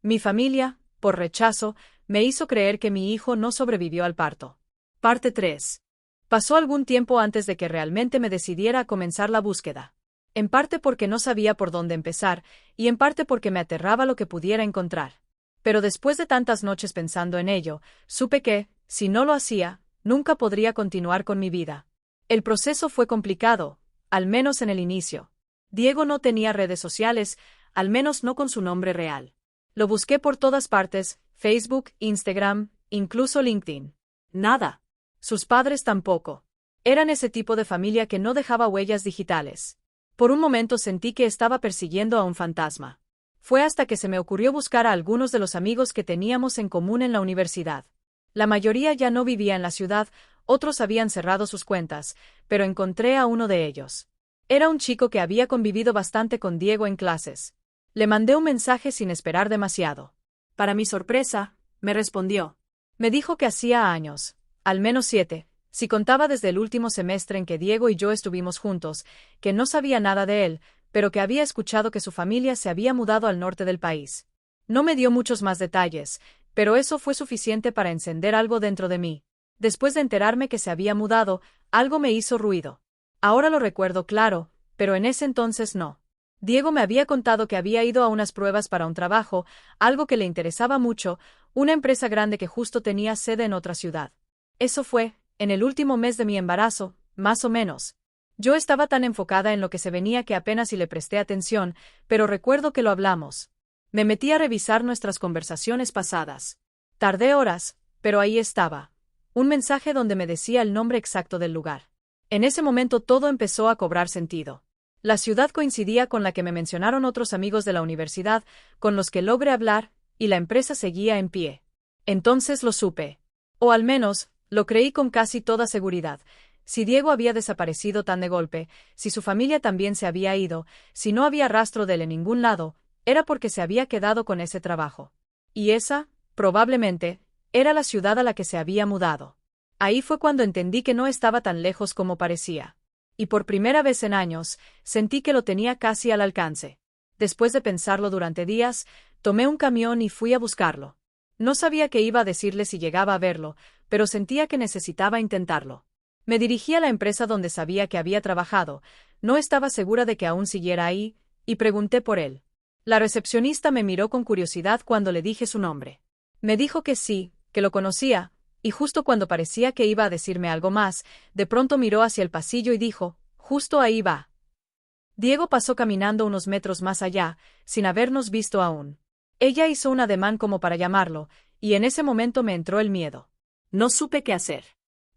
Mi familia, por rechazo, me hizo creer que mi hijo no sobrevivió al parto. Parte 3. Pasó algún tiempo antes de que realmente me decidiera a comenzar la búsqueda. En parte porque no sabía por dónde empezar, y en parte porque me aterraba lo que pudiera encontrar. Pero después de tantas noches pensando en ello, supe que, si no lo hacía, nunca podría continuar con mi vida. El proceso fue complicado, al menos en el inicio. Diego no tenía redes sociales, al menos no con su nombre real. Lo busqué por todas partes, Facebook, Instagram, incluso LinkedIn. Nada. Sus padres tampoco. Eran ese tipo de familia que no dejaba huellas digitales. Por un momento sentí que estaba persiguiendo a un fantasma. Fue hasta que se me ocurrió buscar a algunos de los amigos que teníamos en común en la universidad. La mayoría ya no vivía en la ciudad, otros habían cerrado sus cuentas, pero encontré a uno de ellos. Era un chico que había convivido bastante con Diego en clases. Le mandé un mensaje sin esperar demasiado. Para mi sorpresa, me respondió. Me dijo que hacía años, al menos 7, si contaba desde el último semestre en que Diego y yo estuvimos juntos, que no sabía nada de él, pero que había escuchado que su familia se había mudado al norte del país. No me dio muchos más detalles, pero eso fue suficiente para encender algo dentro de mí. Después de enterarme que se había mudado, algo me hizo ruido. Ahora lo recuerdo claro, pero en ese entonces no. Diego me había contado que había ido a unas pruebas para un trabajo, algo que le interesaba mucho, una empresa grande que justo tenía sede en otra ciudad. Eso fue, en el último mes de mi embarazo, más o menos. Yo estaba tan enfocada en lo que se venía que apenas si le presté atención, pero recuerdo que lo hablamos. Me metí a revisar nuestras conversaciones pasadas. Tardé horas, pero ahí estaba. Un mensaje donde me decía el nombre exacto del lugar. En ese momento todo empezó a cobrar sentido. La ciudad coincidía con la que me mencionaron otros amigos de la universidad, con los que logré hablar, y la empresa seguía en pie. Entonces lo supe. O al menos, lo creí con casi toda seguridad. Si Diego había desaparecido tan de golpe, si su familia también se había ido, si no había rastro de él en ningún lado, era porque se había quedado con ese trabajo. Y esa, probablemente, era la ciudad a la que se había mudado. Ahí fue cuando entendí que no estaba tan lejos como parecía. Y por primera vez en años, sentí que lo tenía casi al alcance. Después de pensarlo durante días, tomé un camión y fui a buscarlo. No sabía qué iba a decirle si llegaba a verlo, pero sentía que necesitaba intentarlo. Me dirigí a la empresa donde sabía que había trabajado, no estaba segura de que aún siguiera ahí, y pregunté por él. La recepcionista me miró con curiosidad cuando le dije su nombre. Me dijo que sí, que lo conocía, y justo cuando parecía que iba a decirme algo más, de pronto miró hacia el pasillo y dijo, justo ahí va. Diego pasó caminando unos metros más allá, sin habernos visto aún. Ella hizo un ademán como para llamarlo, y en ese momento me entró el miedo. No supe qué hacer.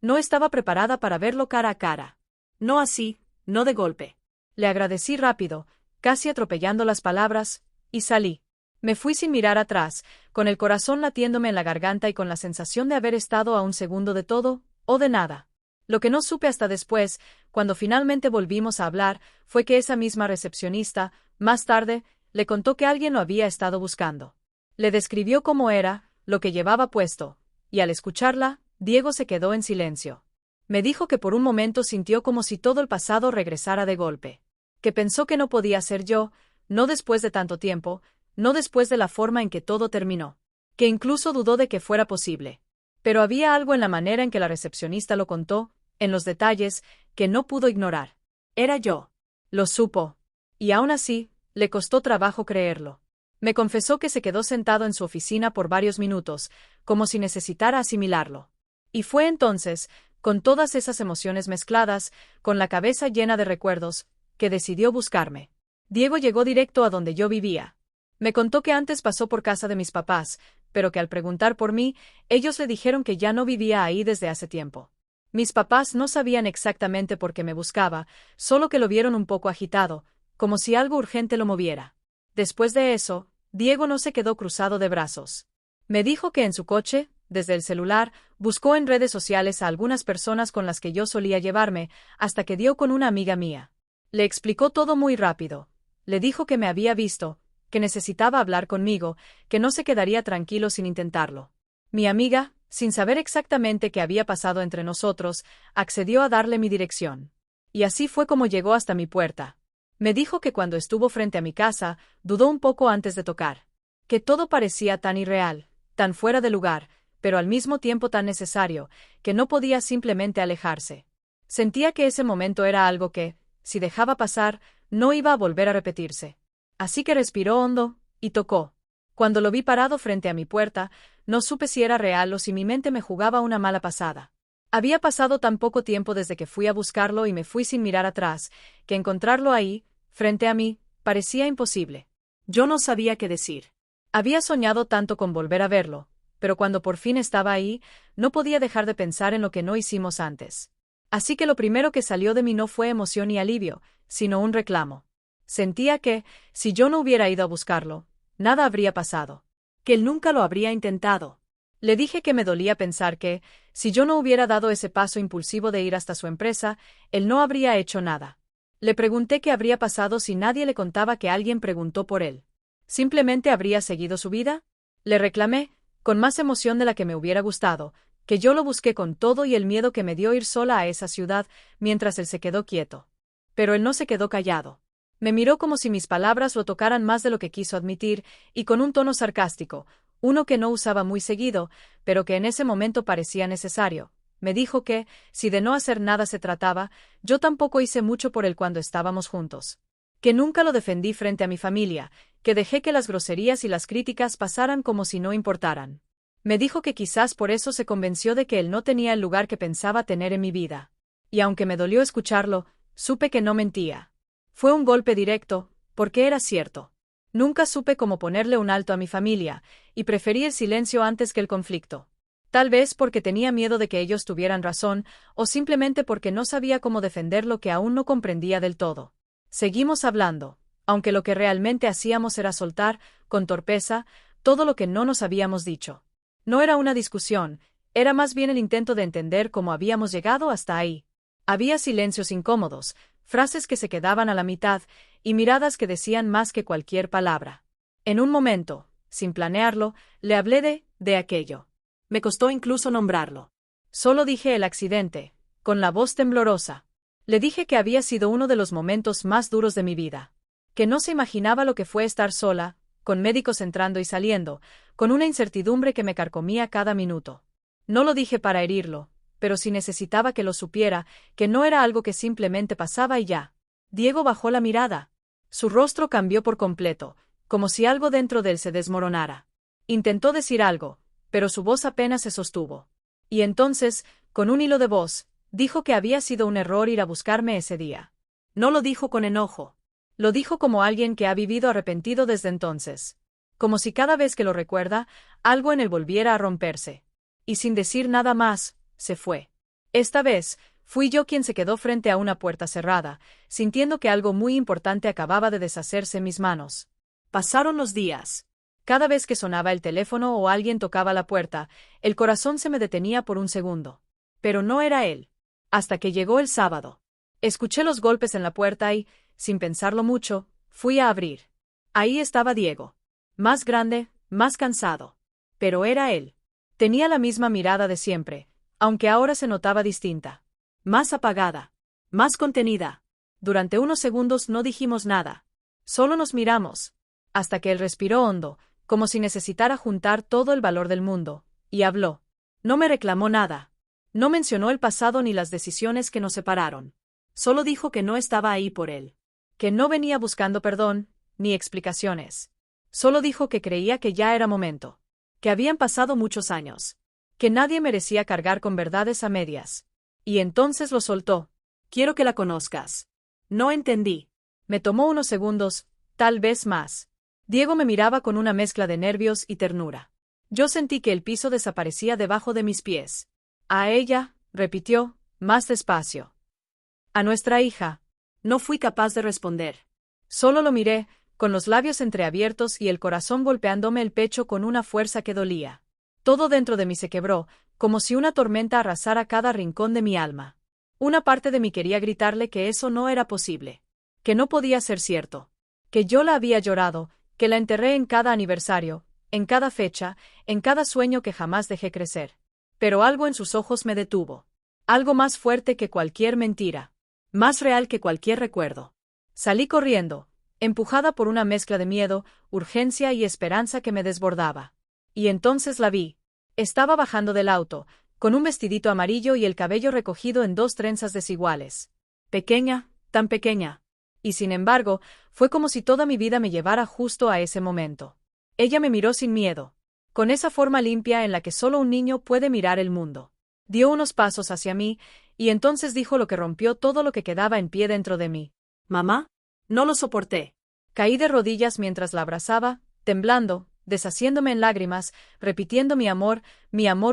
No estaba preparada para verlo cara a cara. No así, no de golpe. Le agradecí rápido, casi atropellando las palabras, y salí. Me fui sin mirar atrás, con el corazón latiéndome en la garganta y con la sensación de haber estado a un segundo de todo, o de nada. Lo que no supe hasta después, cuando finalmente volvimos a hablar, fue que esa misma recepcionista, más tarde, le contó que alguien lo había estado buscando. Le describió cómo era, lo que llevaba puesto, y al escucharla, Diego se quedó en silencio. Me dijo que por un momento sintió como si todo el pasado regresara de golpe. Que pensó que no podía ser yo, no después de tanto tiempo, no después de la forma en que todo terminó. Que incluso dudó de que fuera posible. Pero había algo en la manera en que la recepcionista lo contó, en los detalles, que no pudo ignorar. Era yo. Lo supo. Y aún así, le costó trabajo creerlo. Me confesó que se quedó sentado en su oficina por varios minutos, como si necesitara asimilarlo. Y fue entonces, con todas esas emociones mezcladas, con la cabeza llena de recuerdos, que decidió buscarme. Diego llegó directo a donde yo vivía. Me contó que antes pasó por casa de mis papás, pero que al preguntar por mí, ellos le dijeron que ya no vivía ahí desde hace tiempo. Mis papás no sabían exactamente por qué me buscaba, solo que lo vieron un poco agitado, como si algo urgente lo moviera. Después de eso, Diego no se quedó cruzado de brazos. Me dijo que en su coche, desde el celular, buscó en redes sociales a algunas personas con las que yo solía llevarme, hasta que dio con una amiga mía. Le explicó todo muy rápido. Le dijo que me había visto, que necesitaba hablar conmigo, que no se quedaría tranquilo sin intentarlo. Mi amiga, sin saber exactamente qué había pasado entre nosotros, accedió a darle mi dirección. Y así fue como llegó hasta mi puerta. Me dijo que cuando estuvo frente a mi casa, dudó un poco antes de tocar. Que todo parecía tan irreal, tan fuera de lugar, pero al mismo tiempo tan necesario, que no podía simplemente alejarse. Sentía que ese momento era algo que, si dejaba pasar, no iba a volver a repetirse. Así que respiró hondo, y tocó. Cuando lo vi parado frente a mi puerta, no supe si era real o si mi mente me jugaba una mala pasada. Había pasado tan poco tiempo desde que fui a buscarlo y me fui sin mirar atrás, que encontrarlo ahí, frente a mí, parecía imposible. Yo no sabía qué decir. Había soñado tanto con volver a verlo, pero cuando por fin estaba ahí, no podía dejar de pensar en lo que no hicimos antes. Así que lo primero que salió de mí no fue emoción y alivio, sino un reclamo. Sentía que, si yo no hubiera ido a buscarlo, nada habría pasado. Que él nunca lo habría intentado. Le dije que me dolía pensar que, si yo no hubiera dado ese paso impulsivo de ir hasta su empresa, él no habría hecho nada. Le pregunté qué habría pasado si nadie le contaba que alguien preguntó por él. ¿Simplemente habría seguido su vida? Le reclamé, con más emoción de la que me hubiera gustado, que yo lo busqué con todo y el miedo que me dio ir sola a esa ciudad, mientras él se quedó quieto. Pero él no se quedó callado. Me miró como si mis palabras lo tocaran más de lo que quiso admitir, y con un tono sarcástico, uno que no usaba muy seguido, pero que en ese momento parecía necesario. Me dijo que, si de no hacer nada se trataba, yo tampoco hice mucho por él cuando estábamos juntos. Que nunca lo defendí frente a mi familia, que dejé que las groserías y las críticas pasaran como si no importaran. Me dijo que quizás por eso se convenció de que él no tenía el lugar que pensaba tener en mi vida. Y aunque me dolió escucharlo, supe que no mentía. Fue un golpe directo, porque era cierto. Nunca supe cómo ponerle un alto a mi familia, y preferí el silencio antes que el conflicto. Tal vez porque tenía miedo de que ellos tuvieran razón, o simplemente porque no sabía cómo defender lo que aún no comprendía del todo. Seguimos hablando, aunque lo que realmente hacíamos era soltar, con torpeza, todo lo que no nos habíamos dicho. No era una discusión, era más bien el intento de entender cómo habíamos llegado hasta ahí. Había silencios incómodos, frases que se quedaban a la mitad, y miradas que decían más que cualquier palabra. En un momento, sin planearlo, le hablé de aquello. Me costó incluso nombrarlo. Solo dije el accidente, con la voz temblorosa. Le dije que había sido uno de los momentos más duros de mi vida. Que no se imaginaba lo que fue estar sola, con médicos entrando y saliendo, con una incertidumbre que me carcomía cada minuto. No lo dije para herirlo, pero sí necesitaba que lo supiera, que no era algo que simplemente pasaba y ya. Diego bajó la mirada. Su rostro cambió por completo, como si algo dentro de él se desmoronara. Intentó decir algo, pero su voz apenas se sostuvo. Y entonces, con un hilo de voz, dijo que había sido un error ir a buscarme ese día. No lo dijo con enojo. Lo dijo como alguien que ha vivido arrepentido desde entonces. Como si cada vez que lo recuerda, algo en él volviera a romperse. Y sin decir nada más, se fue. Esta vez, fui yo quien se quedó frente a una puerta cerrada, sintiendo que algo muy importante acababa de deshacerse en mis manos. Pasaron los días. Cada vez que sonaba el teléfono o alguien tocaba la puerta, el corazón se me detenía por un segundo. Pero no era él. Hasta que llegó el sábado. Escuché los golpes en la puerta y, sin pensarlo mucho, fui a abrir. Ahí estaba Diego. Más grande, más cansado. Pero era él. Tenía la misma mirada de siempre, aunque ahora se notaba distinta. Más apagada. Más contenida. Durante unos segundos no dijimos nada. Solo nos miramos. Hasta que él respiró hondo, como si necesitara juntar todo el valor del mundo, y habló. No me reclamó nada. No mencionó el pasado ni las decisiones que nos separaron. Solo dijo que no estaba ahí por él. Que no venía buscando perdón, ni explicaciones. Solo dijo que creía que ya era momento. Que habían pasado muchos años. Que nadie merecía cargar con verdades a medias. Y entonces lo soltó. Quiero que la conozcas. No entendí. Me tomó unos segundos, tal vez más. Diego me miraba con una mezcla de nervios y ternura. Yo sentí que el piso desaparecía debajo de mis pies. A ella, repitió, más despacio. A nuestra hija. No fui capaz de responder. Solo lo miré, con los labios entreabiertos y el corazón golpeándome el pecho con una fuerza que dolía. Todo dentro de mí se quebró, como si una tormenta arrasara cada rincón de mi alma. Una parte de mí quería gritarle que eso no era posible. Que no podía ser cierto. Que yo la había llorado, que la enterré en cada aniversario, en cada fecha, en cada sueño que jamás dejé crecer. Pero algo en sus ojos me detuvo. Algo más fuerte que cualquier mentira. Más real que cualquier recuerdo. Salí corriendo, empujada por una mezcla de miedo, urgencia y esperanza que me desbordaba. Y entonces la vi. Estaba bajando del auto, con un vestidito amarillo y el cabello recogido en 2 trenzas desiguales. Pequeña, tan pequeña. Y sin embargo, fue como si toda mi vida me llevara justo a ese momento. Ella me miró sin miedo, con esa forma limpia en la que solo un niño puede mirar el mundo. Dio unos pasos hacia mí, y entonces dijo lo que rompió todo lo que quedaba en pie dentro de mí. «Mamá». No lo soporté. Caí de rodillas mientras la abrazaba, temblando, deshaciéndome en lágrimas, repitiendo mi amor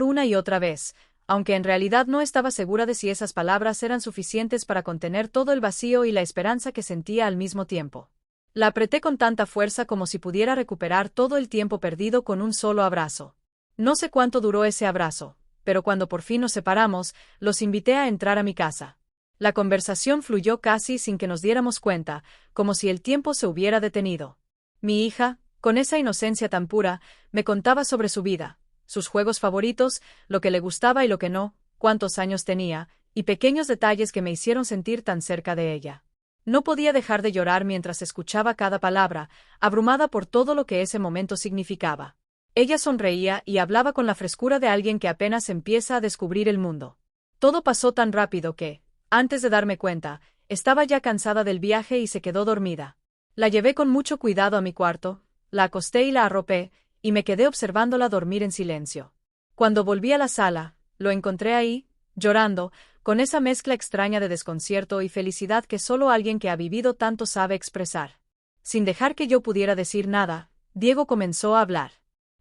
una y otra vez, aunque en realidad no estaba segura de si esas palabras eran suficientes para contener todo el vacío y la esperanza que sentía al mismo tiempo. La apreté con tanta fuerza como si pudiera recuperar todo el tiempo perdido con un solo abrazo. No sé cuánto duró ese abrazo, pero cuando por fin nos separamos, los invité a entrar a mi casa. La conversación fluyó casi sin que nos diéramos cuenta, como si el tiempo se hubiera detenido. Mi hija, con esa inocencia tan pura, me contaba sobre su vida, sus juegos favoritos, lo que le gustaba y lo que no, cuántos años tenía, y pequeños detalles que me hicieron sentir tan cerca de ella. No podía dejar de llorar mientras escuchaba cada palabra, abrumada por todo lo que ese momento significaba. Ella sonreía y hablaba con la frescura de alguien que apenas empieza a descubrir el mundo. Todo pasó tan rápido que, antes de darme cuenta, estaba ya cansada del viaje y se quedó dormida. La llevé con mucho cuidado a mi cuarto, la acosté y la arropé, y me quedé observándola dormir en silencio. Cuando volví a la sala, lo encontré ahí, llorando, con esa mezcla extraña de desconcierto y felicidad que solo alguien que ha vivido tanto sabe expresar. Sin dejar que yo pudiera decir nada, Diego comenzó a hablar.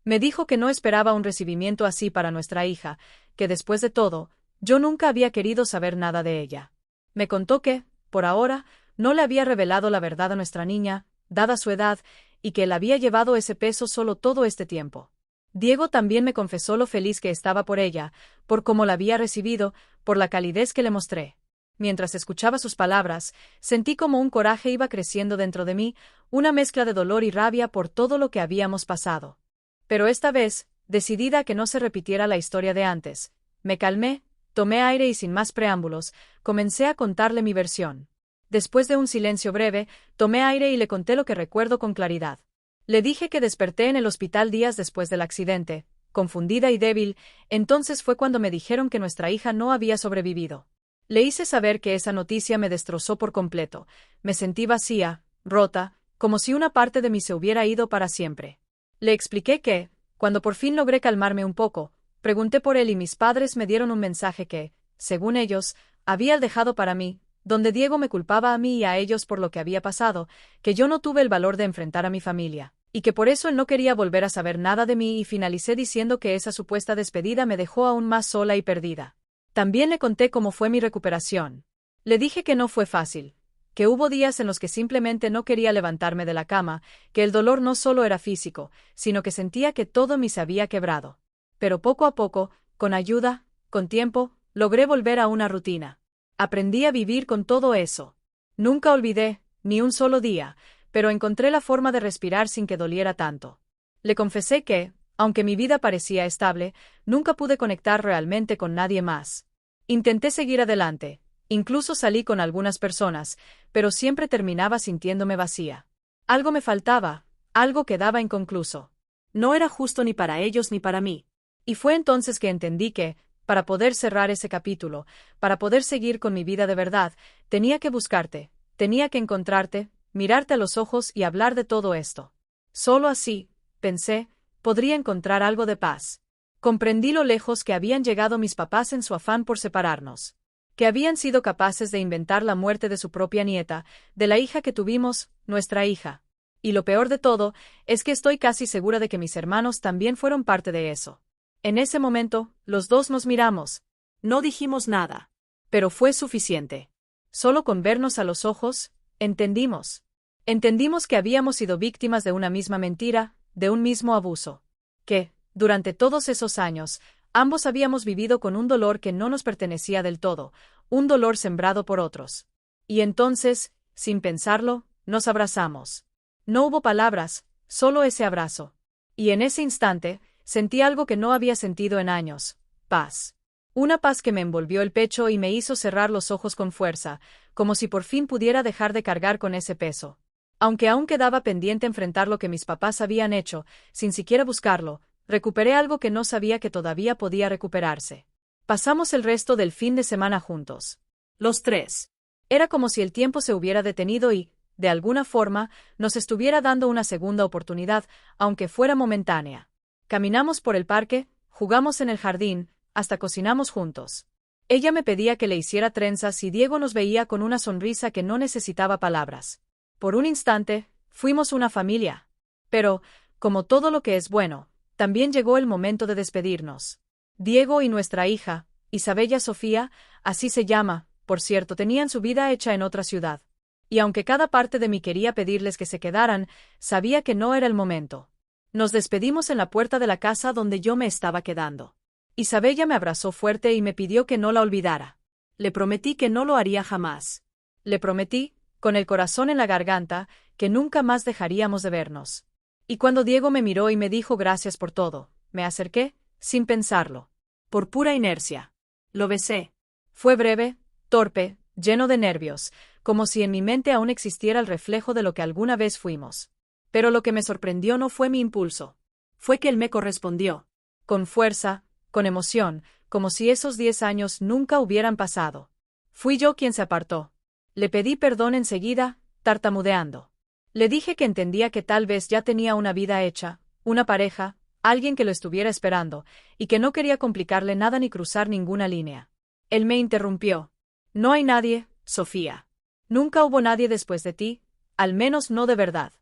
Me dijo que no esperaba un recibimiento así para nuestra hija, que después de todo, yo nunca había querido saber nada de ella. Me contó que, por ahora, no le había revelado la verdad a nuestra niña, dada su edad, y que él había llevado ese peso solo todo este tiempo. Diego también me confesó lo feliz que estaba por ella, por cómo la había recibido, por la calidez que le mostré. Mientras escuchaba sus palabras, sentí como un coraje iba creciendo dentro de mí, una mezcla de dolor y rabia por todo lo que habíamos pasado. Pero esta vez, decidida a que no se repitiera la historia de antes, me calmé, tomé aire y sin más preámbulos, comencé a contarle mi versión. Después de un silencio breve, tomé aire y le conté lo que recuerdo con claridad. Le dije que desperté en el hospital días después del accidente, confundida y débil, entonces fue cuando me dijeron que nuestra hija no había sobrevivido. Le hice saber que esa noticia me destrozó por completo, me sentí vacía, rota, como si una parte de mí se hubiera ido para siempre. Le expliqué que, cuando por fin logré calmarme un poco, pregunté por él y mis padres me dieron un mensaje que, según ellos, había dejado para mí, donde Diego me culpaba a mí y a ellos por lo que había pasado, que yo no tuve el valor de enfrentar a mi familia, y que por eso él no quería volver a saber nada de mí y finalicé diciendo que esa supuesta despedida me dejó aún más sola y perdida. También le conté cómo fue mi recuperación. Le dije que no fue fácil, que hubo días en los que simplemente no quería levantarme de la cama, que el dolor no solo era físico, sino que sentía que todo me se había quebrado. Pero poco a poco, con ayuda, con tiempo, logré volver a una rutina. Aprendí a vivir con todo eso. Nunca olvidé, ni un solo día, pero encontré la forma de respirar sin que doliera tanto. Le confesé que, aunque mi vida parecía estable, nunca pude conectar realmente con nadie más. Intenté seguir adelante, incluso salí con algunas personas, pero siempre terminaba sintiéndome vacía. Algo me faltaba, algo quedaba inconcluso. No era justo ni para ellos ni para mí. Y fue entonces que entendí que, para poder cerrar ese capítulo, para poder seguir con mi vida de verdad, tenía que buscarte, tenía que encontrarte, mirarte a los ojos y hablar de todo esto. Solo así, pensé, podría encontrar algo de paz. Comprendí lo lejos que habían llegado mis papás en su afán por separarnos. Que habían sido capaces de inventar la muerte de su propia nieta, de la hija que tuvimos, nuestra hija. Y lo peor de todo, es que estoy casi segura de que mis hermanos también fueron parte de eso. En ese momento, los dos nos miramos. No dijimos nada. Pero fue suficiente. Solo con vernos a los ojos, entendimos. Entendimos que habíamos sido víctimas de una misma mentira, de un mismo abuso. Que, durante todos esos años, ambos habíamos vivido con un dolor que no nos pertenecía del todo, un dolor sembrado por otros. Y entonces, sin pensarlo, nos abrazamos. No hubo palabras, solo ese abrazo. Y en ese instante, sentí algo que no había sentido en años, paz. Una paz que me envolvió el pecho y me hizo cerrar los ojos con fuerza, como si por fin pudiera dejar de cargar con ese peso. Aunque aún quedaba pendiente enfrentar lo que mis papás habían hecho, sin siquiera buscarlo, recuperé algo que no sabía que todavía podía recuperarse. Pasamos el resto del fin de semana juntos. Los tres. Era como si el tiempo se hubiera detenido y, de alguna forma, nos estuviera dando una segunda oportunidad, aunque fuera momentánea. Caminamos por el parque, jugamos en el jardín, hasta cocinamos juntos. Ella me pedía que le hiciera trenzas y Diego nos veía con una sonrisa que no necesitaba palabras. Por un instante, fuimos una familia. Pero, como todo lo que es bueno, también llegó el momento de despedirnos. Diego y nuestra hija, Isabella Sofía, así se llama, por cierto, tenían su vida hecha en otra ciudad. Y aunque cada parte de mí quería pedirles que se quedaran, sabía que no era el momento. Nos despedimos en la puerta de la casa donde yo me estaba quedando. Isabella me abrazó fuerte y me pidió que no la olvidara. Le prometí que no lo haría jamás. Le prometí, con el corazón en la garganta, que nunca más dejaríamos de vernos. Y cuando Diego me miró y me dijo gracias por todo, me acerqué, sin pensarlo. Por pura inercia. Lo besé. Fue breve, torpe, lleno de nervios, como si en mi mente aún existiera el reflejo de lo que alguna vez fuimos. Pero lo que me sorprendió no fue mi impulso. Fue que él me correspondió. Con fuerza, con emoción, como si esos 10 años nunca hubieran pasado. Fui yo quien se apartó. Le pedí perdón enseguida, tartamudeando. Le dije que entendía que tal vez ya tenía una vida hecha, una pareja, alguien que lo estuviera esperando, y que no quería complicarle nada ni cruzar ninguna línea. Él me interrumpió. No hay nadie, Sofía. Nunca hubo nadie después de ti, al menos no de verdad.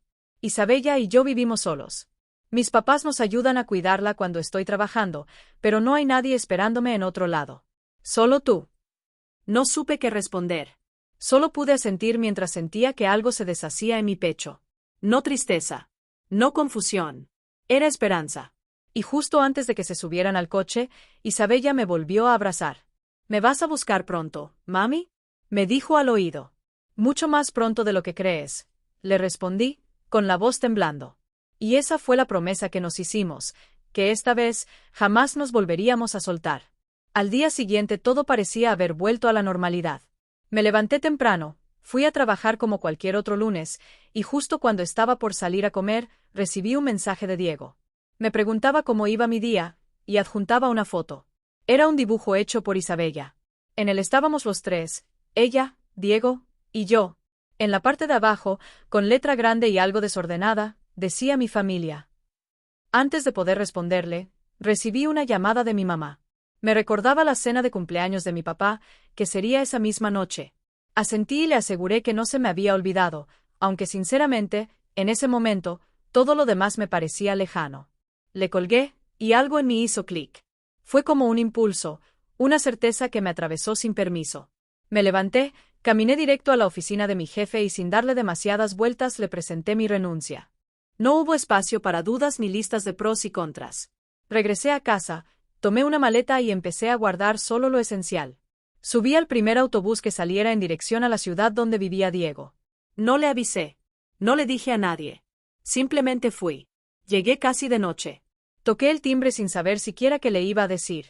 Isabella y yo vivimos solos. Mis papás nos ayudan a cuidarla cuando estoy trabajando, pero no hay nadie esperándome en otro lado. Solo tú. No supe qué responder. Solo pude asentir mientras sentía que algo se deshacía en mi pecho. No tristeza. No confusión. Era esperanza. Y justo antes de que se subieran al coche, Isabella me volvió a abrazar. ¿Me vas a buscar pronto, mami? Me dijo al oído. Mucho más pronto de lo que crees, le respondí, con la voz temblando. Y esa fue la promesa que nos hicimos, que esta vez jamás nos volveríamos a soltar. Al día siguiente todo parecía haber vuelto a la normalidad. Me levanté temprano, fui a trabajar como cualquier otro lunes, y justo cuando estaba por salir a comer, recibí un mensaje de Diego. Me preguntaba cómo iba mi día, y adjuntaba una foto. Era un dibujo hecho por Isabella. En él estábamos los tres, ella, Diego, y yo. En la parte de abajo, con letra grande y algo desordenada, decía mi familia. Antes de poder responderle, recibí una llamada de mi mamá. Me recordaba la cena de cumpleaños de mi papá, que sería esa misma noche. Asentí y le aseguré que no se me había olvidado, aunque sinceramente, en ese momento, todo lo demás me parecía lejano. Le colgué, y algo en mí hizo clic. Fue como un impulso, una certeza que me atravesó sin permiso. Me levanté, caminé directo a la oficina de mi jefe y sin darle demasiadas vueltas le presenté mi renuncia. No hubo espacio para dudas ni listas de pros y contras. Regresé a casa, tomé una maleta y empecé a guardar solo lo esencial. Subí al primer autobús que saliera en dirección a la ciudad donde vivía Diego. No le avisé. No le dije a nadie. Simplemente fui. Llegué casi de noche. Toqué el timbre sin saber siquiera qué le iba a decir.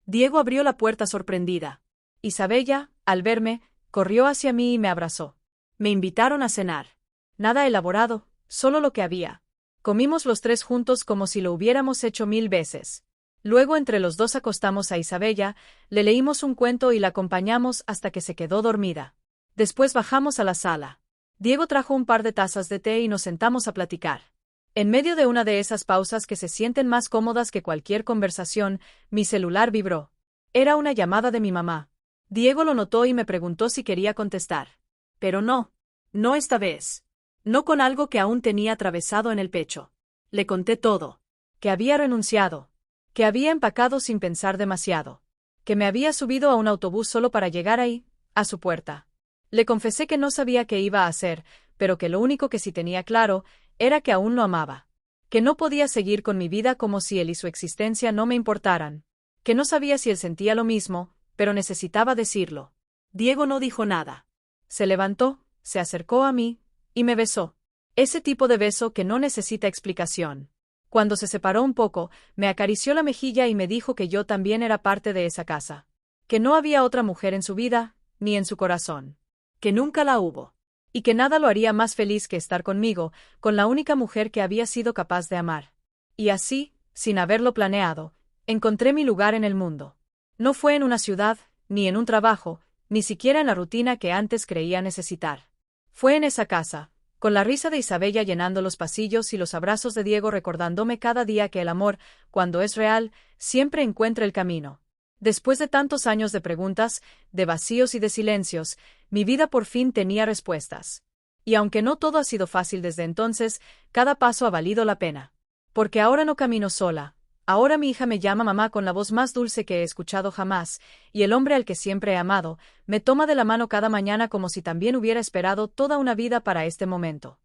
Diego abrió la puerta sorprendida. Isabella, al verme, corrió hacia mí y me abrazó. Me invitaron a cenar. Nada elaborado, solo lo que había. Comimos los tres juntos como si lo hubiéramos hecho 1000 veces. Luego entre los dos acostamos a Isabella, le leímos un cuento y la acompañamos hasta que se quedó dormida. Después bajamos a la sala. Diego trajo un par de tazas de té y nos sentamos a platicar. En medio de una de esas pausas que se sienten más cómodas que cualquier conversación, mi celular vibró. Era una llamada de mi mamá. Diego lo notó y me preguntó si quería contestar. Pero no. No esta vez. No con algo que aún tenía atravesado en el pecho. Le conté todo. Que había renunciado. Que había empacado sin pensar demasiado. Que me había subido a un autobús solo para llegar ahí, a su puerta. Le confesé que no sabía qué iba a hacer, pero que lo único que sí tenía claro era que aún lo amaba. Que no podía seguir con mi vida como si él y su existencia no me importaran. Que no sabía si él sentía lo mismo, pero necesitaba decirlo. Diego no dijo nada. Se levantó, se acercó a mí, y me besó. Ese tipo de beso que no necesita explicación. Cuando se separó un poco, me acarició la mejilla y me dijo que yo también era parte de esa casa. Que no había otra mujer en su vida, ni en su corazón. Que nunca la hubo. y que nada lo haría más feliz que estar conmigo, con la única mujer que había sido capaz de amar. Y así, sin haberlo planeado, encontré mi lugar en el mundo. No fue en una ciudad, ni en un trabajo, ni siquiera en la rutina que antes creía necesitar. Fue en esa casa, con la risa de Isabella llenando los pasillos y los abrazos de Diego recordándome cada día que el amor, cuando es real, siempre encuentra el camino. Después de tantos años de preguntas, de vacíos y de silencios, mi vida por fin tenía respuestas. Y aunque no todo ha sido fácil desde entonces, cada paso ha valido la pena. Porque ahora no camino sola. Ahora mi hija me llama mamá con la voz más dulce que he escuchado jamás, y el hombre al que siempre he amado, me toma de la mano cada mañana como si también hubiera esperado toda una vida para este momento.